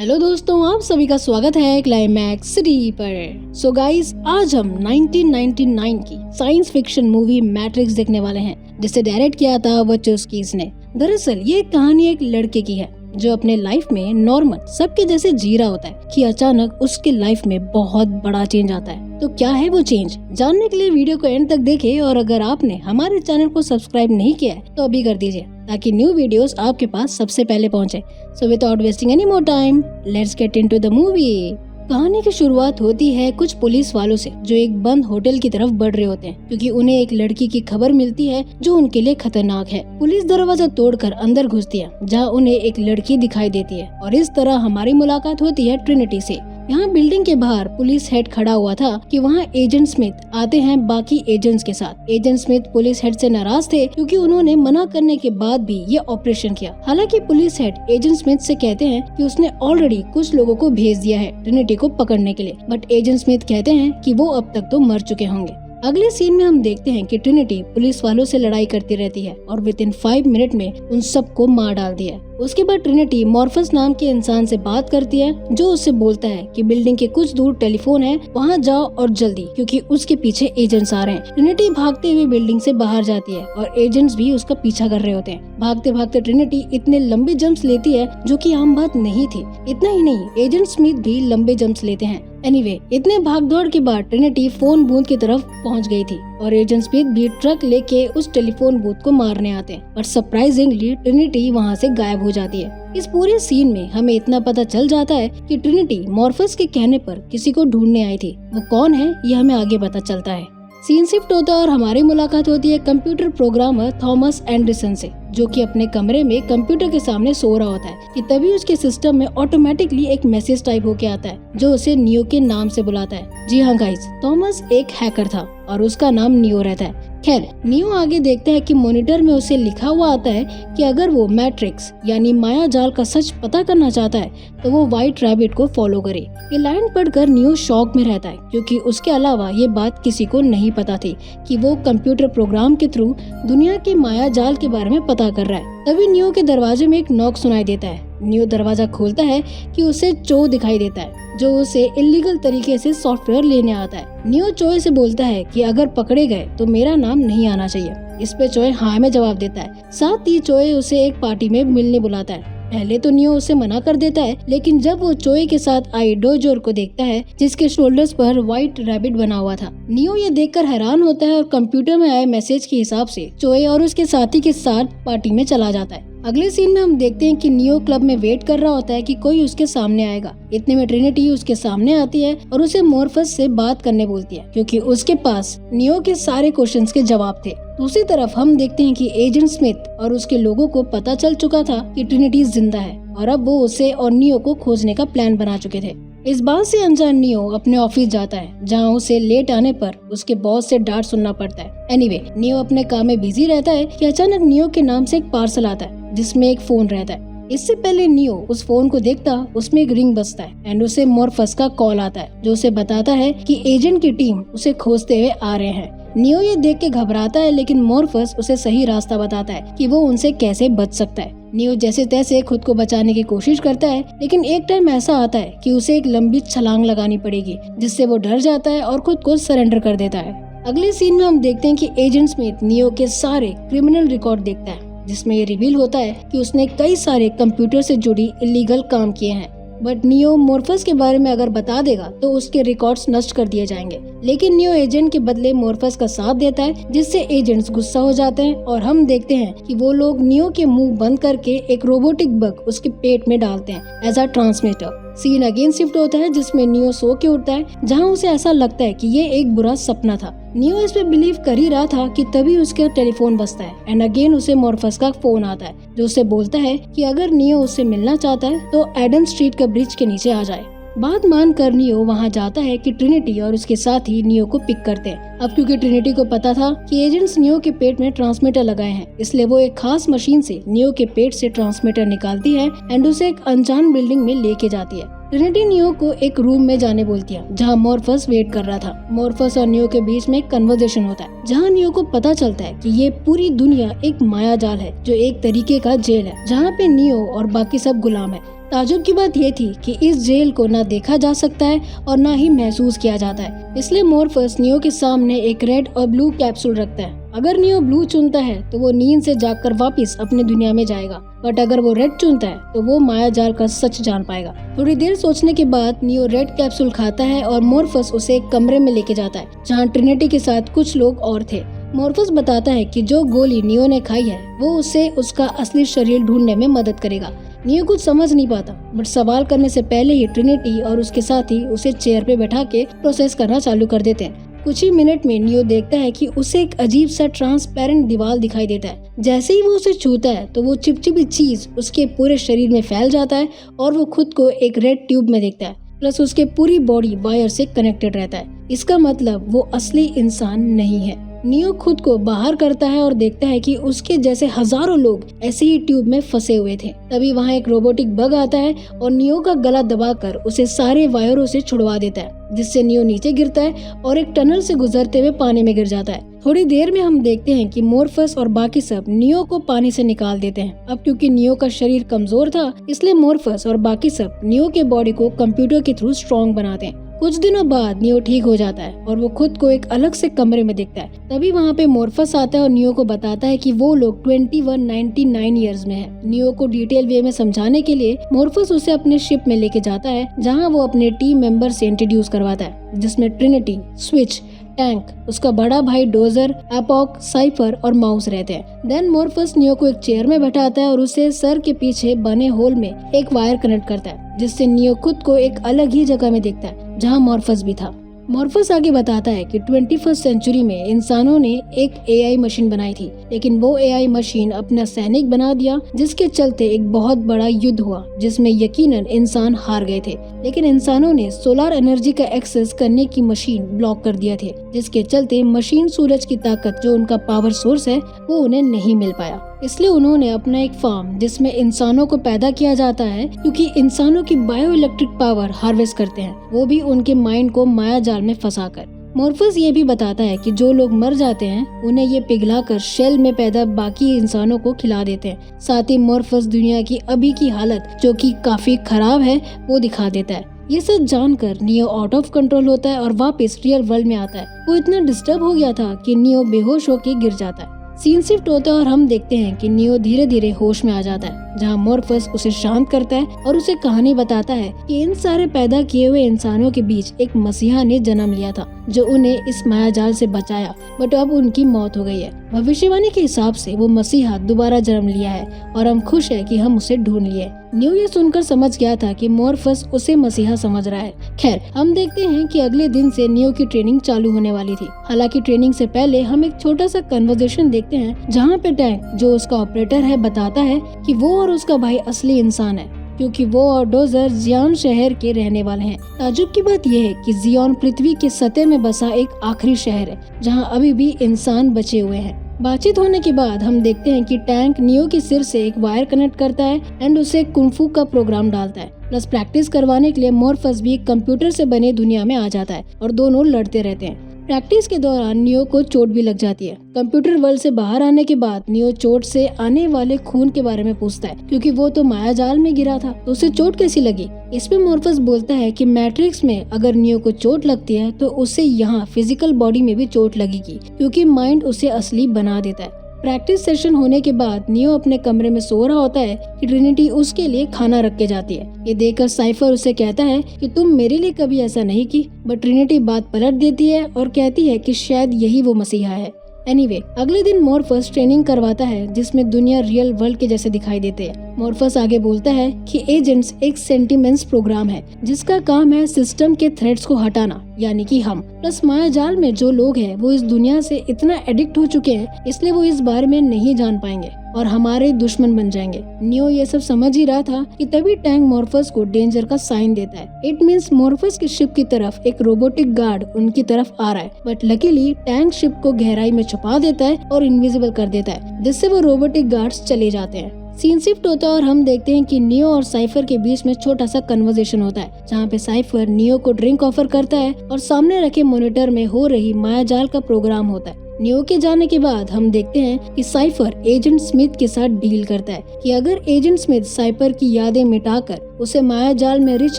Hello दोस्तों, आप सभी का स्वागत है क्लाइमैक्स सिटी पर। सो गाइस, आज हम 1999 की साइंस फिक्शन मूवी मैट्रिक्स देखने वाले हैं, जिसे डायरेक्ट किया था वचोस्कीज ने। दरअसल ये कहानी एक लड़के की है जो अपने लाइफ में नॉर्मल सबके जैसे जी रहा होता है कि अचानक उसके लाइफ में बहुत बड़ा चेंज आता है। तो क्या है वो चेंज, जानने के लिए वीडियो को एंड तक देखें। और अगर आपने हमारे चैनल को सब्सक्राइब नहीं किया है तो अभी कर दीजिए, ताकि न्यू वीडियोस आपके पास सबसे पहले पहुंचे। So without wasting any more time, let's get into the movie. कहानी की शुरुआत होती है कुछ पुलिस वालों से जो एक बंद होटल की तरफ बढ़ रहे होते हैं, क्योंकि उन्हें एक लड़की की खबर मिलती है जो उनके लिए खतरनाक है। पुलिस दरवाजा तोड़कर अंदर घुसती है, जहां उन्हें एक लड़की दिखाई देती है और इस तरह हमारी मुलाकात होती है ट्रिनिटी से। यहाँ बिल्डिंग के बाहर पुलिस हेड खड़ा हुआ था कि वहाँ एजेंट स्मिथ आते हैं बाकी एजेंट्स के साथ। एजेंट स्मिथ पुलिस हेड से नाराज थे क्योंकि उन्होंने मना करने के बाद भी ये ऑपरेशन किया। हालांकि पुलिस हेड एजेंट स्मिथ से कहते हैं कि उसने ऑलरेडी कुछ लोगों को भेज दिया है ट्रिनिटी को पकड़ने के लिए, बट एजेंट स्मिथ कहते हैं कि वो अब तक तो मर चुके होंगे। अगले सीन में हम देखते हैं कि ट्रिनिटी पुलिस वालों से लड़ाई करती रहती है और विद इन 5 मिनट में उन सबको मार डालती है। उसके बाद ट्रिनिटी मॉर्फस नाम के इंसान से बात करती है, जो उससे बोलता है कि बिल्डिंग के कुछ दूर टेलीफोन है, वहां जाओ और जल्दी, क्योंकि उसके पीछे एजेंट्स आ रहे हैं। ट्रिनिटी भागते हुए बिल्डिंग से बाहर जाती है और एजेंट्स भी उसका पीछा कर रहे होते हैं। भागते भागते ट्रिनिटी इतने लंबे जंप्स लेती है जो कि आम बात नहीं थी। इतना ही नहीं, एजेंट स्मिथ भी लंबे जंप्स लेते हैं। एनीवे, इतने भागदौड़ के बाद ट्रिनिटी फोन बूथ की तरफ पहुंच गई थी और एजेंट स्मिथ भी ट्रक लेके उस टेलीफोन बूथ को मारने आते हैं, पर सरप्राइजिंगली ट्रिनिटी वहां से गायब हो जाती है। इस पूरे सीन में हमें इतना पता चल जाता है कि ट्रिनिटी मॉर्फस के कहने पर किसी को ढूंढने आई थी। वो कौन है ये हमें आगे पता चलता है। सीन शिफ्ट होता है और हमारी मुलाकात होती है कंप्यूटर प्रोग्रामर थॉमस एंडरसन से, जो कि अपने कमरे में कंप्यूटर के सामने सो रहा होता है कि तभी उसके सिस्टम में ऑटोमेटिकली एक मैसेज टाइप होके आता है जो उसे नियो के नाम से बुलाता है। जी हाँ गाइस, थॉमस एक हैकर था और उसका नाम नियो रहता है। खैर, नियो आगे देखता है कि मॉनिटर में उसे लिखा हुआ आता है कि अगर वो मैट्रिक्स यानी माया जाल का सच पता करना चाहता है तो वो व्हाइट रैबिट को फॉलो करे। ये लाइन पढ़कर नियो शॉक में रहता है, क्योंकि उसके अलावा ये बात किसी को नहीं पता थी कि वो कंप्यूटर प्रोग्राम के थ्रू दुनिया के माया जाल के बारे में पता कर रहा है। तभी नियो के दरवाजे में एक नॉक सुनाई देता है। नियो दरवाजा खोलता है कि उसे चो दिखाई देता है, जो उसे इलीगल तरीके से सॉफ्टवेयर लेने आता है। नियो चोए से बोलता है कि अगर पकड़े गए तो मेरा नाम नहीं आना चाहिए। इस पे चोए हाँ में जवाब देता है। साथ ही चोए उसे एक पार्टी में मिलने बुलाता है। पहले तो नियो उसे मना कर देता है, लेकिन जब वो चोए के साथ आई डोजोर को देखता है जिसके शोल्डर्स पर व्हाइट रैबिट बना हुआ था, नियो ये देखकर हैरान होता है और कंप्यूटर में आए मैसेज के हिसाब से चोए और उसके साथी के साथ पार्टी में चला जाता है। अगले सीन में हम देखते हैं कि नियो क्लब में वेट कर रहा होता है कि कोई उसके सामने आएगा। इतने में ट्रिनिटी उसके सामने आती है और उसे मॉर्फस से बात करने बोलती है, क्योंकि उसके पास नियो के सारे क्वेश्चंस के जवाब थे। दूसरी तरफ हम देखते हैं कि एजेंट स्मिथ और उसके लोगों को पता चल चुका था कि ट्रिनिटी जिंदा है और अब वो उसे और नियो को खोजने का प्लान बना चुके थे। इस बात से अनजान नियो अपने ऑफिस जाता है, जहां उसे लेट आने पर उसके बॉस से डांट सुनना पड़ता है। एनीवे, नियो अपने काम में बिजी रहता है कि अचानक नियो के नाम से एक पार्सल आता है जिसमें एक फोन रहता है। इससे पहले नियो उस फोन को देखता, उसमें एक रिंग बजता है एंड उसे मॉर्फस का कॉल आता है, जो उसे बताता है कि एजेंट की टीम उसे खोजते हुए आ रहे हैं। नियो ये देख के घबराता है, लेकिन मॉर्फस उसे सही रास्ता बताता है कि वो उनसे कैसे बच सकता है। नियो जैसे तैसे खुद को बचाने की कोशिश करता है, लेकिन एक टाइम ऐसा आता है कि उसे एक लंबी छलांग लगानी पड़ेगी, जिससे वो डर जाता है और खुद को सरेंडर कर देता है। अगले सीन में हम देखते हैं कि एजेंट स्मिथ नियो के सारे क्रिमिनल रिकॉर्ड देखता है, जिसमें ये रिवील होता है कि उसने कई सारे कंप्यूटर से जुड़ी इलीगल काम किए हैं। बट नियो मॉर्फस के बारे में अगर बता देगा तो उसके रिकॉर्ड्स नष्ट कर दिए जाएंगे। लेकिन नियो एजेंट के बदले मॉर्फस का साथ देता है, जिससे एजेंट्स गुस्सा हो जाते हैं और हम देखते हैं कि वो लोग नियो के मुंह बंद करके एक रोबोटिक बग उसके पेट में डालते हैं as a transmitter. Scene again shift होता है, जिसमें नियो सो के उठता है, जहां उसे ऐसा लगता है कि ये एक बुरा सपना था। नियो इस पे बिलीव कर ही रहा था कि तभी उसका टेलीफोन बजता है एंड अगेन उसे मॉर्फस का फोन आता है, जो उसे बोलता है कि अगर नियो उससे मिलना चाहता है तो एडम स्ट्रीट का ब्रिज के नीचे आ जाए। बात मानकर नियो वहां जाता है कि ट्रिनिटी और उसके साथी नियो को पिक करते हैं। अब क्योंकि ट्रिनिटी को पता था कि एजेंट्स नियो के पेट में ट्रांसमीटर लगाए हैं, इसलिए वो एक खास मशीन से नियो के पेट से ट्रांसमीटर निकालती है एंड उसे एक अनजान बिल्डिंग में लेके जाती है। ट्रिनिटी नियो को एक रूम में जाने बोलती है, जहाँ मॉर्फस वेट कर रहा था। मॉर्फस और नियो के बीच में एक कन्वर्सेशन होता है, जहाँ नियो को पता चलता है कि ये पूरी दुनिया एक माया जाल है, जो एक तरीके का जेल है, जहाँ पे नियो और बाकी सब गुलाम है। ताजुब की बात ये थी कि इस जेल को ना देखा जा सकता है और ना ही महसूस किया जाता है, इसलिए मॉर्फस नियो के सामने एक रेड और ब्लू कैप्सूल रखता है। अगर नियो ब्लू चुनता है तो वो नींद से जागकर वापस अपनी दुनिया में जाएगा, बट अगर वो रेड चुनता है तो वो माया जाल का सच जान पाएगा। थोड़ी देर सोचने के बाद नियो रेड कैप्सूल खाता है और मॉर्फस उसे एक कमरे में लेके जाता है जहाँ ट्रिनिटी के साथ कुछ लोग और थे। मॉर्फस बताता है कि जो गोली नियो ने खाई है वो उसे उसका असली शरीर ढूंढने में मदद करेगा। नियो कुछ समझ नहीं पाता, बट सवाल करने से पहले ही ट्रिनिटी और उसके साथी उसे चेयर पे बैठा के प्रोसेस करना चालू कर देते हैं। कुछ ही मिनट में नियो देखता है कि उसे एक अजीब सा ट्रांसपेरेंट दीवार दिखाई देता है। जैसे ही वो उसे छूता है तो वो चिपचिपी चीज उसके पूरे शरीर में फैल जाता है और वो खुद को एक रेड ट्यूब में देखता है, प्लस उसके पूरी बॉडी वायर से कनेक्टेड रहता है। इसका मतलब वो असली इंसान नहीं है। नियो खुद को बाहर करता है और देखता है कि उसके जैसे हजारों लोग ऐसे ही ट्यूब में फंसे हुए थे। तभी वहाँ एक रोबोटिक बग आता है और नियो का गला दबाकर उसे सारे वायरों से छुड़वा देता है, जिससे नियो नीचे गिरता है और एक टनल से गुजरते हुए पानी में गिर जाता है। थोड़ी देर में हम देखते हैं कि मॉर्फस और बाकी सब नियो को पानी से निकाल देते हैं। अब क्योंकि नियो का शरीर कमजोर था, इसलिए मॉर्फस और बाकी सब नियो के बॉडी को कंप्यूटर के थ्रू स्ट्रॉन्ग बनाते हैं। कुछ दिनों बाद नियो ठीक हो जाता है और वो खुद को एक अलग से कमरे में देखता है। तभी वहाँ पे मॉर्फस आता है और नियो को बताता है कि वो लोग 2199 ईयर्स में है। नियो को डिटेल वे में समझाने के लिए मॉर्फस उसे अपने शिप में लेके जाता है, जहाँ वो अपने टीम मेंबर से इंट्रोड्यूस करवाता है, जिसमें ट्रिनिटी, स्विच, टैंक, उसका बड़ा भाई डोजर, एपॉक, साइफर और माउस रहते हैं। देन मॉर्फस नियो को एक चेयर में बैठाता है और उसे सर के पीछे बने होल में एक वायर कनेक्ट करता है, जिससे नियो खुद को एक अलग ही जगह में देखता है जहाँ मॉर्फस भी था। मॉर्फस आगे बताता है कि 21st सेंचुरी में इंसानों ने एक एआई मशीन बनाई थी, लेकिन वो एआई मशीन अपना सैनिक बना दिया, जिसके चलते एक बहुत बड़ा युद्ध हुआ जिसमें यकीनन इंसान हार गए थे। लेकिन इंसानों ने सोलर एनर्जी का एक्सेस करने की मशीन ब्लॉक कर दिया थे, जिसके चलते मशीन सूरज की ताकत जो उनका पावर सोर्स है वो उन्हें नहीं मिल पाया। इसलिए उन्होंने अपना एक फार्म जिसमें इंसानों को पैदा किया जाता है, क्योंकि इंसानों की बायो इलेक्ट्रिक पावर हार्वेस्ट करते हैं, वो भी उनके माइंड को माया जाल में फंसाकर। मॉर्फस ये भी बताता है कि जो लोग मर जाते हैं उन्हें ये पिघलाकर शेल में पैदा बाकी इंसानों को खिला देते हैं। साथ ही मॉर्फस दुनिया की अभी की हालत जो कि काफी खराब है वो दिखा देता है। ये सब जानकर नियो आउट ऑफ कंट्रोल होता है और वापस रियल वर्ल्ड में आता है। वो इतना डिस्टर्ब हो गया था कि नियो बेहोश होकर गिर जाता है। सीन शिफ्ट होता है और हम देखते हैं कि नियो धीरे धीरे होश में आ जाता है, जहाँ मॉर्फस उसे शांत करता है और उसे कहानी बताता है कि इन सारे पैदा किए हुए इंसानों के बीच एक मसीहा ने जन्म लिया था जो उन्हें इस मायाजाल से बचाया, बट अब उनकी मौत हो गई है। भविष्यवाणी के हिसाब से वो मसीहा दोबारा जन्म लिया है और हम खुश है कि हम उसे ढूंढ लिए। नियो ये सुनकर समझ गया था कि मॉर्फस उसे मसीहा समझ रहा है। खैर, हम देखते हैं कि अगले दिन से नियो की ट्रेनिंग चालू होने वाली थी। हालांकि ट्रेनिंग से पहले हम एक छोटा सा कन्वर्सेशन देखते हैं, जहाँ पे टैंक जो उसका ऑपरेटर है बताता है कि वो और उसका भाई असली इंसान है, क्योंकि वो और डोजर जियोन शहर के रहने वाले हैं। ताजुब की बात यह है कि जियोन पृथ्वी के सतह में बसा एक आखिरी शहर है जहां अभी भी इंसान बचे हुए हैं। बातचीत होने के बाद हम देखते हैं कि टैंक नियो के सिर से एक वायर कनेक्ट करता है एंड उसे कुंफू का प्रोग्राम डालता है। प्लस प्रैक्टिस करवाने के लिए मॉर्फस भी कंप्यूटर से बने दुनिया में आ जाता है और दोनों लड़ते रहते हैं। प्रैक्टिस के दौरान नियो को चोट भी लग जाती है। कंप्यूटर वर्ल्ड से बाहर आने के बाद नियो चोट से आने वाले खून के बारे में पूछता है, क्योंकि वो तो माया जाल में गिरा था, तो उसे चोट कैसी लगी। इस पे मॉर्फस बोलता है कि मैट्रिक्स में अगर नियो को चोट लगती है तो उसे यहाँ फिजिकल बॉडी में भी चोट लगेगी, क्योंकि माइंड उसे असली बना देता है। प्रैक्टिस सेशन होने के बाद नियो अपने कमरे में सो रहा होता है कि ट्रिनिटी उसके लिए खाना रख के जाती है। ये देखकर साइफर उसे कहता है कि तुम मेरे लिए कभी ऐसा नहीं की, बट ट्रिनिटी बात पलट देती है और कहती है कि शायद यही वो मसीहा है। एनीवे, अगले दिन मॉर्फस ट्रेनिंग करवाता है जिसमें दुनिया रियल वर्ल्ड के जैसे दिखाई देते हैं। मॉर्फस आगे बोलता है कि एजेंट्स एक सेंटिमेंट्स प्रोग्राम है जिसका काम है सिस्टम के थ्रेड्स को हटाना, यानी कि हम। प्लस मायाजाल में जो लोग हैं वो इस दुनिया से इतना एडिक्ट हो चुके हैं, इसलिए वो इस बारे में नहीं जान पाएंगे और हमारे दुश्मन बन जाएंगे। नियो ये सब समझ ही रहा था कि तभी टैंक मॉर्फस को डेंजर का साइन देता है। इट मींस मॉर्फस की शिप की तरफ एक रोबोटिक गार्ड उनकी तरफ आ रहा है, बट लकीली टैंक शिप को गहराई में छुपा देता है और इनविजिबल कर देता है, जिससे वो रोबोटिक गार्ड्स चले जाते हैं। सीन शिफ्ट होता है और हम देखते हैं कि नियो और साइफर के बीच में छोटा सा कन्वर्सेशन होता है, जहाँ पे साइफर नियो को ड्रिंक ऑफर करता है और सामने रखे मॉनिटर में हो रही मायाजाल का प्रोग्राम होता है। नियो के जाने के बाद हम देखते हैं कि साइफर एजेंट स्मिथ के साथ डील करता है कि अगर एजेंट स्मिथ साइफर की यादें मिटाकर उसे माया जाल में रिच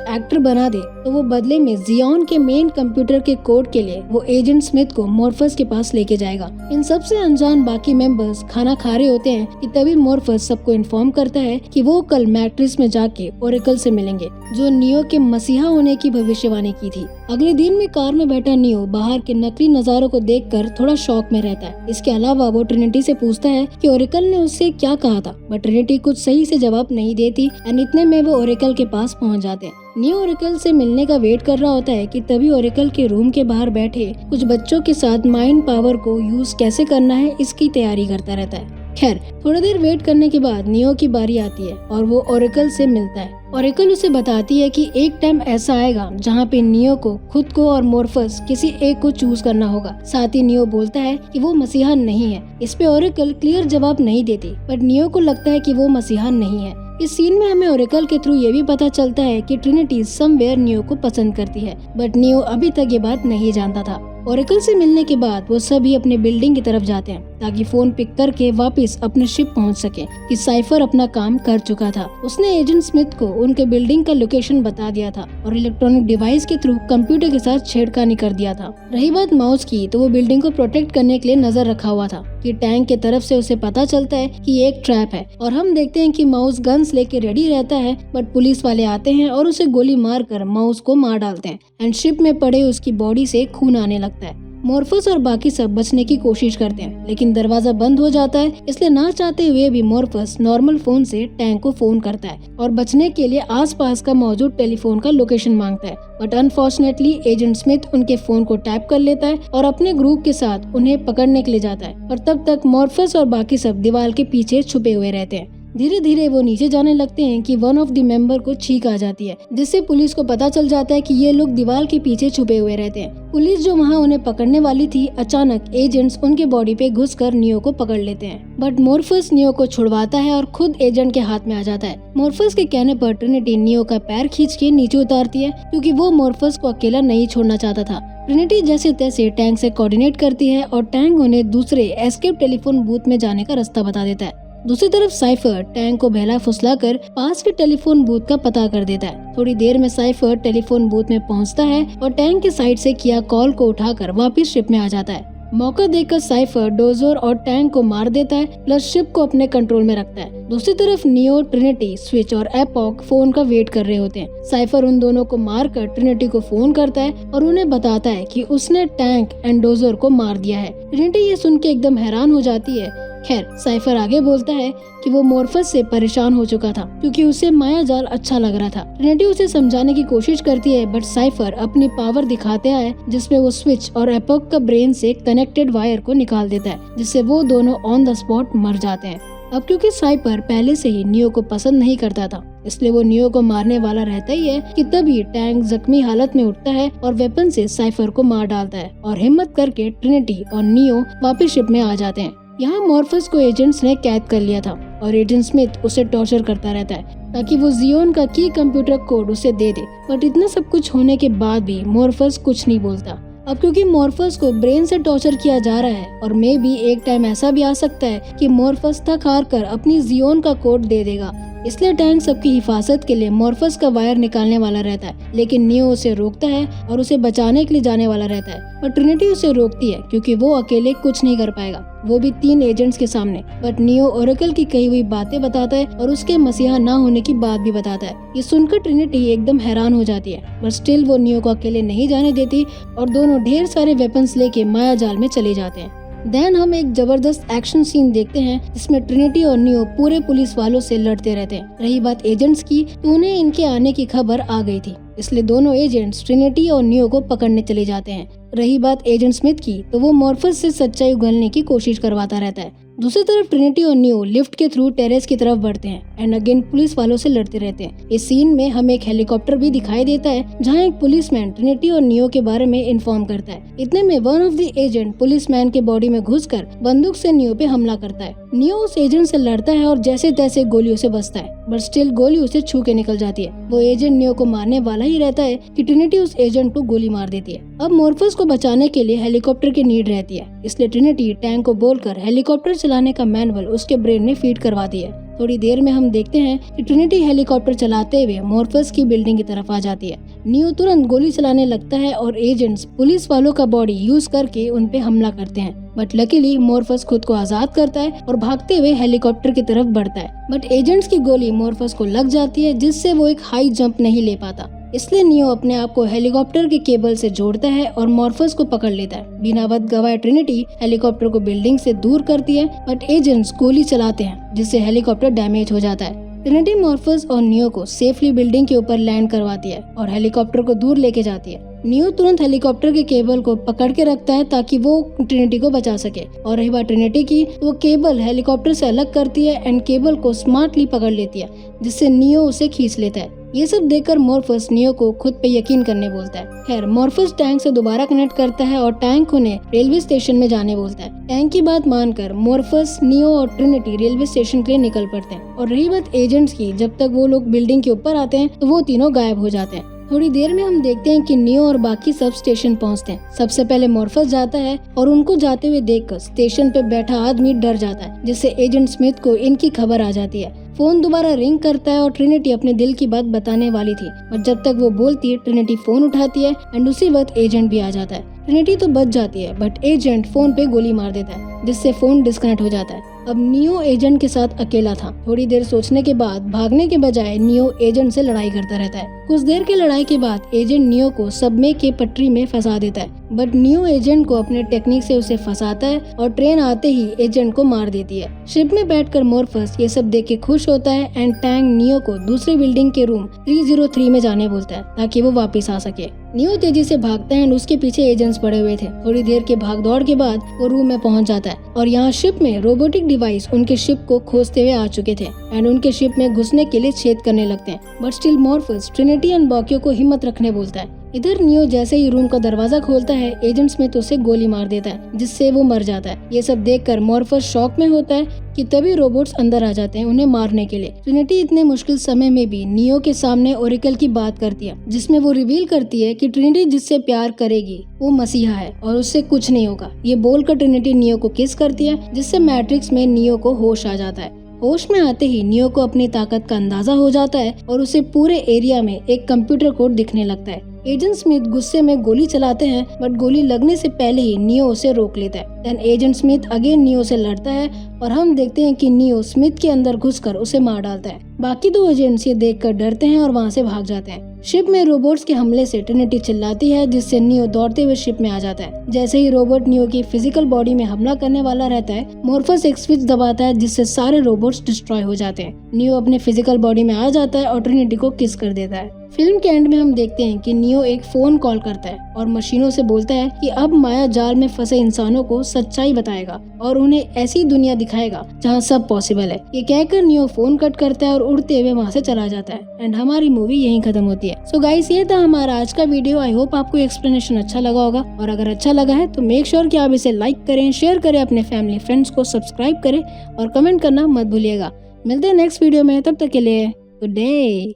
एक्टर बना दे तो वो बदले में जियोन के मेन कंप्यूटर के कोड के लिए वो एजेंट स्मिथ को मॉर्फस के पास लेके जाएगा। इन सबसे अनजान बाकी मेंबर्स खाना खा रहे होते हैं कि तभी मॉर्फस सबको इन्फॉर्म करता है कि वो कल मैट्रिक्स में जाके ओरेकल से मिलेंगे, जो नियो के मसीहा होने की भविष्यवाणी की थी। अगले दिन में कार में बैठा नियो बाहर के नकली नजारों को देखकर थोड़ा शॉक में रहता है। इसके अलावा वो ट्रिनिटी से पूछता है कि ओरेकल ने उससे क्या कहा था, बट ट्रिनिटी कुछ सही से जवाब नहीं देती एंड इतने में वो ओरेकल के पास पहुंच जाते हैं। नियो ओरेकल से मिलने का वेट कर रहा होता है कि तभी ओरेकल के रूम के बाहर बैठे कुछ बच्चों के साथ माइंड पावर को यूज कैसे करना है इसकी तैयारी करता रहता है। खैर, थोड़ी देर वेट करने के बाद नियो की बारी आती है और वो ओरेकल से मिलता है। ओरेकल उसे बताती है कि एक टाइम ऐसा आएगा जहाँ पे नियो को खुद को और मॉर्फस किसी एक को चूज करना होगा। साथ ही नियो बोलता है कि वो मसीहा नहीं है। इस पे ओरेकल क्लियर जवाब नहीं देती, बट नियो को लगता है कि वो मसीहा नहीं है। इस सीन में हमें ओरेकल के थ्रू ये भी पता चलता है कि ट्रिनिटी समवेयर नियो को पसंद करती है, बट नियो अभी तक ये बात नहीं जानता था। ओरेकल से मिलने के बाद वो सभी अपने बिल्डिंग की तरफ जाते हैं ताकि फोन पिक करके वापस अपने शिप पहुंच सके कि साइफर अपना काम कर चुका था। उसने एजेंट स्मिथ को उनके बिल्डिंग का लोकेशन बता दिया था और इलेक्ट्रॉनिक डिवाइस के थ्रू कंप्यूटर के साथ छेड़खानी कर दिया था। रही बात माउस की, तो वो बिल्डिंग को प्रोटेक्ट करने के लिए नजर रखा हुआ था कि टैंक के तरफ से उसे पता चलता है कि ये एक ट्रैप है और हम देखते हैं कि माउस गन्स लेके रेडी रहता है, बट पुलिस वाले आते हैं और उसे गोली मार कर माउस को मार डालते हैं एंड शिप में पड़े उसकी बॉडी से खून आने लगता है। मॉर्फस और बाकी सब बचने की कोशिश करते हैं, लेकिन दरवाजा बंद हो जाता है, इसलिए ना चाहते हुए भी मॉर्फस नॉर्मल फोन से टैंक को फोन करता है और बचने के लिए आसपास का मौजूद टेलीफोन का लोकेशन मांगता है। बट अनफॉर्चुनेटली एजेंट स्मिथ उनके फोन को टैप कर लेता है और अपने ग्रुप के साथ उन्हें पकड़ने के लिए जाता है, और तब तक मॉर्फस और बाकी सब दीवार के पीछे छुपे हुए रहते हैं। धीरे धीरे वो नीचे जाने लगते हैं कि वन ऑफ द मेंबर को छींक आ जाती है, जिससे पुलिस को पता चल जाता है कि ये लोग दीवार के पीछे छुपे हुए रहते हैं। पुलिस जो वहाँ उन्हें पकड़ने वाली थी, अचानक एजेंट्स उनके बॉडी पे घुसकर नियो को पकड़ लेते हैं, बट मॉर्फस नियो को छुड़वाता है और खुद एजेंट के हाथ में आ जाता है। मॉर्फस के कहने पर ट्रिनिटी नियो का पैर खींच के नीचे उतारती है क्योंकि वो मॉर्फस को अकेला नहीं छोड़ना चाहता था। ट्रिनिटी जैसे तैसे टैंक से कोऑर्डिनेट करती है और टैंक उन्हें दूसरे एस्केप टेलीफोन बूथ में जाने का रास्ता बता देता है। दूसरी तरफ साइफर टैंक को बहला फुसलाकर पास के टेलीफोन बूथ का पता कर देता है। थोड़ी देर में साइफर टेलीफोन बूथ में पहुंचता है और टैंक के साइड से किया कॉल को उठाकर वापस शिप में आ जाता है। मौका देखकर साइफर डोजर और टैंक को मार देता है, प्लस शिप को अपने कंट्रोल में रखता है। दूसरी तरफ नियो, ट्रिनिटी, स्विच और एपॉक फोन का वेट कर रहे होते हैं। साइफर उन दोनों को मारकर ट्रिनिटी को फोन करता है और उन्हें बताता है कि उसने टैंक एंड डोजर को मार दिया है। ट्रिनिटी ये सुन के एकदम हैरान हो जाती है। खैर, साइफर आगे बोलता है कि वो मॉर्फस से परेशान हो चुका था क्योंकि उसे माया जाल अच्छा लग रहा था। ट्रिनिटी उसे समझाने की कोशिश करती है, बट साइफर अपनी पावर दिखाते है जिसमें वो स्विच और एपॉक का ब्रेन से कनेक्टेड वायर को निकाल देता है, जिससे वो दोनों ऑन द स्पॉट मर जाते हैं। अब क्योंकि साइफर पहले से ही नियो को पसंद नहीं करता था, इसलिए वो नियो को मारने वाला रहता ही है कि तभी टैंक जख्मी हालत में उठता है और वेपन से साइफर को मार डालता है और हिम्मत करके ट्रिनिटी और नियो वापस शिप में आ जाते हैं। यहाँ मॉर्फस को एजेंट्स ने कैद कर लिया था और एजेंट स्मिथ उसे टॉर्चर करता रहता है ताकि वो जियोन का की कंप्यूटर कोड उसे दे दे, बट इतना सब कुछ होने के बाद भी मॉर्फस कुछ नहीं बोलता। अब क्योंकि मॉर्फस को ब्रेन से टॉर्चर किया जा रहा है और मे भी एक टाइम ऐसा भी आ सकता है कि मॉर्फस थक हार कर अपनी जियोन का कोड दे देगा, इसलिए टैंक सबकी हिफाजत के लिए मॉर्फस का वायर निकालने वाला रहता है, लेकिन नियो उसे रोकता है और उसे बचाने के लिए जाने वाला रहता है। पर ट्रिनिटी उसे रोकती है क्योंकि वो अकेले कुछ नहीं कर पाएगा, वो भी 3 एजेंट्स के सामने। बट नियो ओरेकल की कही हुई बातें बताता है और उसके मसीहा ना होने की बात भी बताता है। ये सुनकर ट्रिनिटी एकदम हैरान हो जाती है, बट स्टिल वो नियो को अकेले नहीं जाने देती और दोनों ढेर सारे वेपन्स लेके माया जाल में चले जाते हैं। देन हम एक जबरदस्त एक्शन सीन देखते हैं जिसमें ट्रिनिटी और नियो पूरे पुलिस वालों से लड़ते रहते हैं। रही बात एजेंट्स की, तो उन्हें इनके आने की खबर आ गई थी, इसलिए दोनों एजेंट्स ट्रिनिटी और नियो को पकड़ने चले जाते हैं। रही बात एजेंट स्मिथ की, तो वो मॉर्फस से सच्चाई उगलने की कोशिश करवाता रहता है। दूसरी तरफ ट्रिनिटी और नियो लिफ्ट के थ्रू टेरेस की तरफ बढ़ते हैं एंड अगेन पुलिस वालों से लड़ते रहते हैं। इस सीन में हमें एक हेलीकॉप्टर भी दिखाई देता है जहां एक पुलिसमैन ट्रिनिटी और नियो के बारे में इन्फॉर्म करता है। इतने में one of the agent policeman के बॉडी में घुसकर बंदूक से नियो पे हमला करता है। नियो उस एजेंट से लड़ता है और जैसे तैसे गोलियों से बचता है, बट स्टिल गोली उसे छू के निकल जाती है। वो एजेंट नियो को मारने वाला ही रहता है कि ट्रिनिटी उस एजेंट को गोली मार देती है। अब मॉर्फस को बचाने के लिए हेलीकॉप्टर की नीड रहती है, इसलिए ट्रिनिटी टैंक को बोलकर हेलीकॉप्टर चलाने का मैनुअल उसके ब्रेन में फीड करवाती है। थोड़ी देर में हम देखते हैं कि ट्रिनिटी हेलीकॉप्टर चलाते हुए मॉर्फस की बिल्डिंग की तरफ आ जाती है। नियो तुरंत गोली चलाने लगता है और एजेंट्स पुलिस वालों का बॉडी यूज करके उन पे हमला करते हैं। बट लकीली मॉर्फस खुद को आजाद करता है और भागते हुए हेलीकॉप्टर की तरफ बढ़ता है। बट एजेंट्स की गोली मॉर्फस को लग जाती है, जिससे वो एक हाई जंप नहीं ले पाता। इसलिए नियो अपने आप को हेलीकॉप्टर के केबल से जोड़ता है और मॉर्फस को पकड़ लेता है। बिना वक्त गवाए ट्रिनिटी हेलीकॉप्टर को बिल्डिंग से दूर करती है, बट एजेंट्स गोली चलाते हैं, जिससे हेलीकॉप्टर डैमेज हो जाता है। ट्रिनिटी मॉर्फस और नियो को सेफली बिल्डिंग के ऊपर लैंड करवाती है और हेलीकॉप्टर को दूर लेके जाती है। नियो तुरंत हेलीकॉप्टर के केबल को पकड़ के रखता है ताकि वो ट्रिनिटी को बचा सके। और रही बात ट्रिनिटी की, तो वो केबल हेलीकॉप्टर से अलग करती है एंड केबल को स्मार्टली पकड़ लेती है, जिससे नियो उसे खींच लेता है। ये सब देखकर मॉर्फस नियो को खुद पे यकीन करने बोलता है। खैर मॉर्फस टैंक से दोबारा कनेक्ट करता है और टैंक उन्हें रेलवे स्टेशन में जाने बोलता है। टैंक की बात मानकर मॉर्फस, नियो और ट्रिनिटी रेलवे स्टेशन के लिए निकल पड़ते हैं। और रही बात एजेंट्स की, जब तक वो लोग बिल्डिंग के ऊपर आते हैं तो वो तीनों गायब हो जाते हैं। थोड़ी देर में हम देखते हैं कि नियो और बाकी सब स्टेशन पहुंचते हैं। सबसे पहले मॉर्फस जाता है और उनको जाते हुए देखकर स्टेशन पे बैठा आदमी डर जाता है, जिससे एजेंट स्मिथ को इनकी खबर आ जाती है। फोन दोबारा रिंग करता है और ट्रिनिटी अपने दिल की बात बताने वाली थी, और जब तक वो बोलती है ट्रिनिटी फोन उठाती है एंड उसी वक्त एजेंट भी आ जाता है। ट्रिनिटी तो बच जाती है, बट एजेंट फोन पे गोली मार देता है, जिससे फोन डिस्कनेक्ट हो जाता है। अब नियो एजेंट के साथ अकेला था। थोड़ी देर सोचने के बाद भागने के बजाय नियो एजेंट से लड़ाई करता रहता है। कुछ देर की लड़ाई के बाद एजेंट नियो को सबवे के पटरी में फंसा देता है, बट नियो एजेंट को अपने टेक्निक से उसे फंसाता है और ट्रेन आते ही एजेंट को मार देती है। शिप में बैठकर मॉर्फस ये सब देख के खुश होता है एंड टैंक नियो को दूसरी बिल्डिंग के रूम 303 में जाने बोलता है ताकि वो वापस आ सके। नियो तेजी से भागता है एंड उसके पीछे एजेंट्स पड़े हुए थे। थोड़ी देर के भाग दौड़ के बाद वो रूम में पहुंच जाता है और यहाँ शिप में रोबोटिक डिवाइस उनके शिप को खोजते हुए आ चुके थे एंड उनके शिप में घुसने के लिए छेद करने लगते हैं। बट स्टिल मॉर्फस ट्रिनिटी एंड बाकियों को हिम्मत रखने बोलता है। इधर नियो जैसे ही रूम का दरवाजा खोलता है, एजेंट स्मिथ उसे गोली मार देता है, जिससे वो मर जाता है। ये सब देखकर मॉर्फस शॉक में होता है कि तभी रोबोट्स अंदर आ जाते हैं उन्हें मारने के लिए। ट्रिनिटी इतने मुश्किल समय में भी नियो के सामने ओरेकल की बात करती है, जिसमें वो रिवील करती है कि ट्रिनिटी जिससे प्यार करेगी वो मसीहा है और उससे कुछ नहीं होगा। ये बोलकर ट्रिनिटी नियो को किस करती है, जिससे मैट्रिक्स में नियो को होश आ जाता है। होश में आते ही नियो को अपनी ताकत का अंदाजा हो जाता है और उसे पूरे एरिया में एक कंप्यूटर कोड दिखने लगता है। एजेंट स्मिथ गुस्से में गोली चलाते हैं, बट गोली लगने से पहले ही नियो उसे रोक लेता है। Then agent Smith again Neo से लड़ता है और हम देखते हैं कि नियो स्मिथ के अंदर घुसकर उसे मार डालता है। बाकी दो एजेंट्स ये देखकर डरते हैं और वहाँ से भाग जाते हैं। शिप में रोबोट्स के हमले से ट्रिनिटी चिल्लाती है, जिससे नियो दौड़ते हुए शिप में आ जाता है। जैसे ही रोबोट नियो की फिजिकल बॉडी में हमला करने वाला रहता है, मॉर्फस एक स्विच दबाता है, जिससे सारे रोबोट्स डिस्ट्रॉय हो जाते हैं। नियो अपने फिजिकल बॉडी में आ जाता है और ट्रिनिटी को किस कर देता है। फिल्म के एंड में हम देखते हैं कि नियो एक फोन कॉल करता है और मशीनों से बोलता है कि अब माया जाल में फंसे इंसानों को सच्चाई बताएगा और उन्हें ऐसी दुनिया दिखाएगा जहां सब पॉसिबल है। ये कहकर नियो फोन कट करता है और उड़ते हुए वहां से चला जाता है एंड हमारी मूवी यहीं खत्म होती है। सो गाइस, ये था हमारा आज का वीडियो। आई होप आपको एक्सप्लेनेशन अच्छा लगा होगा, और अगर अच्छा लगा है तो मेक श्योर कि आप इसे लाइक करें, शेयर करें अपने फैमिली फ्रेंड्स को, सब्सक्राइब करें और कमेंट करना मत भूलिएगा। मिलते हैं नेक्स्ट वीडियो में, तब तक के लिए गुड डे।